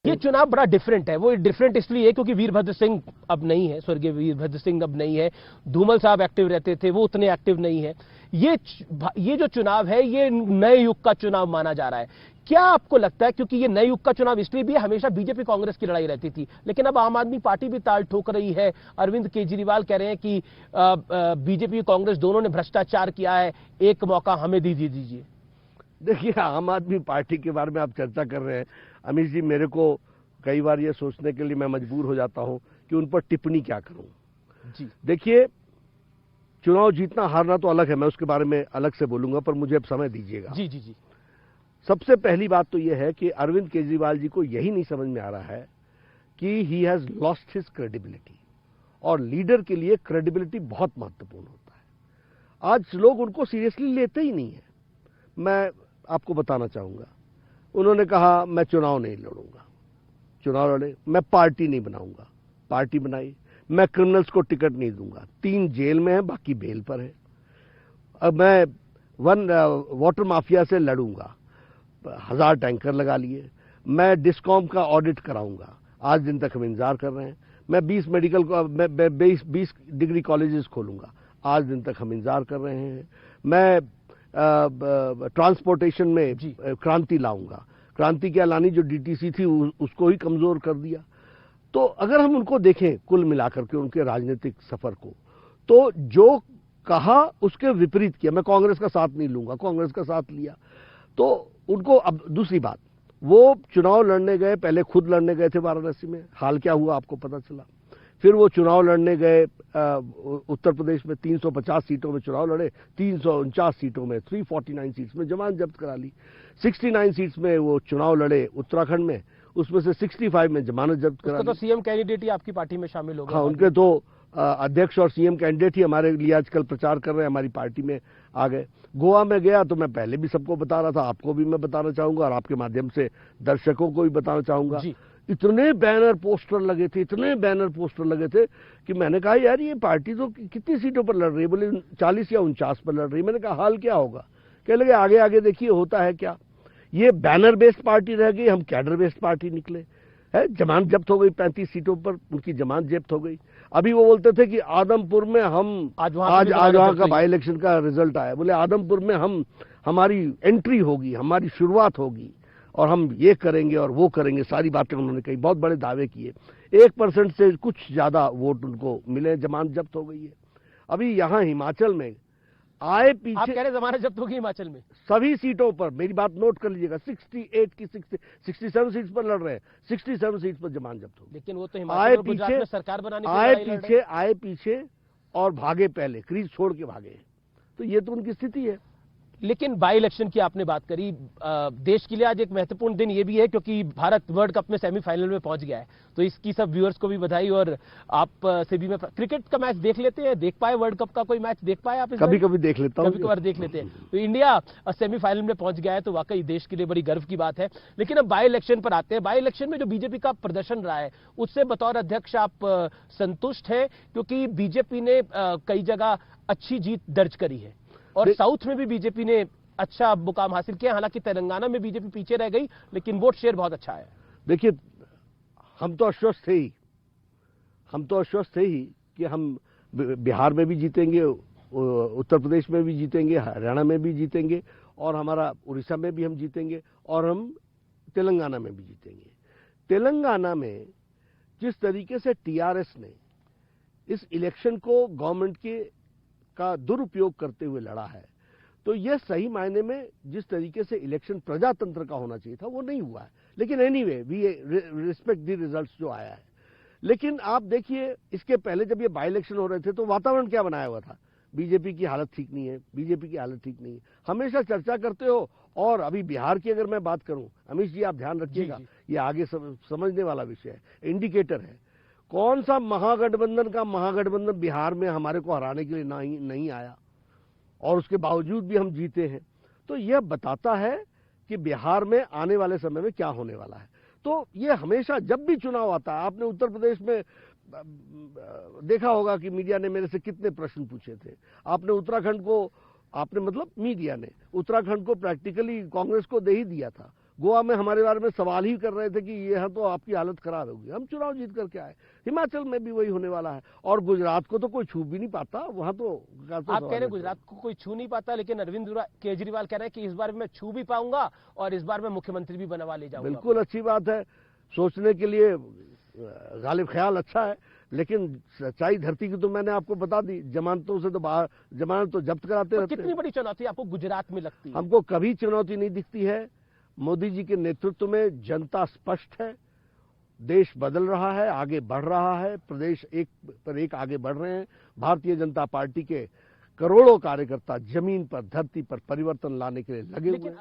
ये चुनाव बड़ा डिफरेंट है। वो डिफरेंट इसलिए है क्योंकि वीरभद्र सिंह अब नहीं है, स्वर्गीय वीरभद्र सिंह अब नहीं है। धूमल साहब एक्टिव रहते थे, वो उतने एक्टिव नहीं है। ये जो चुनाव है, ये नए युग का चुनाव माना जा रहा है। क्या आपको लगता है, क्योंकि ये नए युग का चुनाव इसलिए भी हमेशा बीजेपी कांग्रेस की लड़ाई रहती थी, लेकिन अब आम आदमी पार्टी भी ताल ठोक रही है। अरविंद केजरीवाल कह रहे हैं कि बीजेपी कांग्रेस दोनों ने भ्रष्टाचार किया है, एक मौका हमें दीजिए। देखिए, आम आदमी पार्टी के बारे में आप चर्चा कर रहे हैं अमित जी, मेरे को कई बार ये सोचने के लिए मैं मजबूर हो जाता हूं कि उन पर टिप्पणी क्या करूं जी। देखिए, चुनाव जीतना हारना तो अलग है, मैं उसके बारे में अलग से बोलूंगा, पर मुझे अब समय दीजिएगा। जी। सबसे पहली बात तो यह है कि अरविंद केजरीवाल जी को यही नहीं समझ में आ रहा है कि he has lost his credibility, और लीडर के लिए क्रेडिबिलिटी बहुत महत्वपूर्ण होता है। आज लोग उनको सीरियसली लेते ही नहीं है। मैं आपको बताना चाहूंगा, उन्होंने कहा मैं चुनाव नहीं लड़ूंगा, चुनाव लड़े, मैं पार्टी नहीं बनाऊंगा, पार्टी बनाई, मैं क्रिमिनल्स को टिकट नहीं दूंगा, 3 जेल में है, बाकी बेल पर है, अब मैं वाटर माफिया से लड़ूंगा, 1000 टैंकर लगा लिए, मैं डिस्कॉम का ऑडिट कराऊंगा, आज दिन तक हम इंतजार कर रहे हैं, मैं 20 मेडिकल 20 डिग्री कॉलेजेस खोलूंगा, आज दिन तक हम इंतजार कर रहे हैं, मैं ट्रांसपोर्टेशन में क्रांति लाऊंगा, क्रांति क्या लानी, जो डीटीसी थी उसको ही कमजोर कर दिया। तो अगर हम उनको देखें कुल मिलाकर के उनके राजनीतिक सफर को, तो जो कहा उसके विपरीत किया। मैं कांग्रेस का साथ नहीं लूंगा, कांग्रेस का साथ लिया। तो उनको, अब दूसरी बात, वो चुनाव लड़ने गए, पहले खुद लड़ने गए थे वाराणसी में, हाल क्या हुआ आपको पता चला। फिर वो चुनाव लड़ने गए उत्तर प्रदेश में, 350 सीटों में चुनाव लड़े, 349 सीटों में, 349 सीट्स में जमानत जब्त करा ली। 69 सीट्स में वो चुनाव लड़े उत्तराखंड में, उसमें से 65 में जमानत जब्त करा ली। तो सीएम कैंडिडेट ही आपकी पार्टी में शामिल हो गए। हाँ, उनके तो अध्यक्ष और सीएम कैंडिडेट ही हमारे लिए आजकल प्रचार कर रहे हैं, हमारी पार्टी में आ गए। गोवा में गया तो मैं पहले भी सबको बता रहा था, आपको भी मैं बताना चाहूंगा और आपके माध्यम से दर्शकों को भी बताना चाहूंगा। इतने बैनर पोस्टर लगे थे, इतने बैनर पोस्टर लगे थे कि मैंने कहा यार ये पार्टी तो कितनी सीटों पर लड़ रही है, बोले 40 या 49 पर लड़ रही है। मैंने कहा हाल क्या होगा, कहने लगे आगे आगे देखिए होता है क्या। ये बैनर बेस्ड पार्टी रह गई, हम कैडर बेस्ड पार्टी निकले है। जमानत जब्त हो गई, 35 सीटों पर उनकी जमानत जब्त हो गई। अभी वो बोलते थे कि आदमपुर में हम आज वहां का बाई इलेक्शन का रिजल्ट आया, बोले आदमपुर में हमारी एंट्री होगी, हमारी शुरुआत होगी और हम ये करेंगे और वो करेंगे, सारी बातें उन्होंने कही, बहुत बड़े दावे किए। 1% से कुछ ज्यादा वोट उनको मिले, जमानत जब्त हो गई है। अभी यहाँ हिमाचल में आए पीछे, आप कह रहे जमानत जब्त होगी हिमाचल में सभी सीटों पर, मेरी बात नोट कर लीजिएगा, 68 की 67 सीट्स पर लड़ रहे हैं, 67 सीट्स पर जमानत जब्त हो। लेकिन वो तो हिमाचल और गुजरात में सरकार बनाने आए पीछे और भागे पहले, क्रीज छोड़ के भागे। तो ये तो उनकी स्थिति है। लेकिन बाई इलेक्शन की आपने बात करी, देश के लिए आज एक महत्वपूर्ण दिन ये भी है क्योंकि भारत वर्ल्ड कप में सेमीफाइनल में पहुंच गया है। तो इसकी सब व्यूअर्स को भी बधाई, और आप से भी मैं, क्रिकेट का मैच देख लेते हैं, देख पाए वर्ल्ड कप का कोई मैच देख पाए आप? कभी कभी देख लेता हूं, कभी कभार देख लेते हैं। तो इंडिया सेमीफाइनल में पहुंच गया है, तो वाकई देश के लिए बड़ी गर्व की बात है। लेकिन अब बाई इलेक्शन पर आते हैं। बाई इलेक्शन में जो बीजेपी का प्रदर्शन रहा है, उससे बतौर अध्यक्ष आप संतुष्ट हैं? क्योंकि बीजेपी ने कई जगह अच्छी जीत दर्ज करी है और साउथ में भी बीजेपी ने अच्छा मुकाम हासिल किया। हालांकि तेलंगाना में बीजेपी पीछे रह गई, लेकिन वोट शेयर बहुत अच्छा है। देखिए, हम तो आश्वस्त थे ही कि हम बिहार में भी जीतेंगे, उत्तर प्रदेश में भी जीतेंगे, हरियाणा में भी जीतेंगे, और हमारा उड़ीसा में भी हम जीतेंगे, और हम तेलंगाना में भी जीतेंगे। तेलंगाना में जिस तरीके से टीआरएस ने इस इलेक्शन को गवर्नमेंट का दुरुपयोग करते हुए लड़ा है, तो यह सही मायने में जिस तरीके से इलेक्शन प्रजातंत्र का होना चाहिए था वो नहीं हुआ है। लेकिन anyway we respect the results जो आया है। लेकिन आप देखिए, इसके पहले जब ये बाई इलेक्शन हो रहे थे तो वातावरण क्या बनाया हुआ था, बीजेपी की हालत ठीक नहीं है, बीजेपी की हालत ठीक नहीं है, हमेशा चर्चा करते हो। और अभी बिहार की अगर मैं बात करूं, अमित जी आप ध्यान रखिएगा, ये आगे समझने वाला विषय है, इंडिकेटर है। कौन सा महागठबंधन बिहार में हमारे को हराने के लिए नहीं आया, और उसके बावजूद भी हम जीते हैं। तो यह बताता है कि बिहार में आने वाले समय में क्या होने वाला है। तो यह हमेशा जब भी चुनाव आता है, आपने उत्तर प्रदेश में देखा होगा कि मीडिया ने मेरे से कितने प्रश्न पूछे थे। आपने उत्तराखंड को, मीडिया ने उत्तराखंड को प्रैक्टिकली कांग्रेस को दे ही दिया था। गोवा में हमारे बारे में सवाल ही कर रहे थे कि यहाँ तो आपकी हालत खराब होगी। हम चुनाव जीत करके आए। हिमाचल में भी वही होने वाला है, और गुजरात को तो कोई छू भी नहीं पाता। वहां तो आप कह रहे हैं गुजरात को कोई छू नहीं पाता, लेकिन अरविंद केजरीवाल कह रहे हैं कि इस बार मैं छू भी पाऊंगा और इस बार मैं मुख्यमंत्री भी बनवा ले जाऊंगा। बिल्कुल अच्छी बात है, सोचने के लिए गालिब ख्याल अच्छा है, लेकिन सच्चाई धरती की तो मैंने आपको बता दी। जमानतों से तो बाहर, जमानत तो जब्त कराते रहते हैं। कितनी बड़ी चुनौती आपको गुजरात में लगती है? हमको कभी चुनौती नहीं दिखती है। मोदी जी के नेतृत्व में जनता स्पष्ट है, देश बदल रहा है, आगे बढ़ रहा है, प्रदेश एक पर एक आगे बढ़ रहे हैं। भारतीय जनता पार्टी के करोड़ों कार्यकर्ता जमीन पर, धरती पर परिवर्तन लाने के लिए लगे हुए हैं।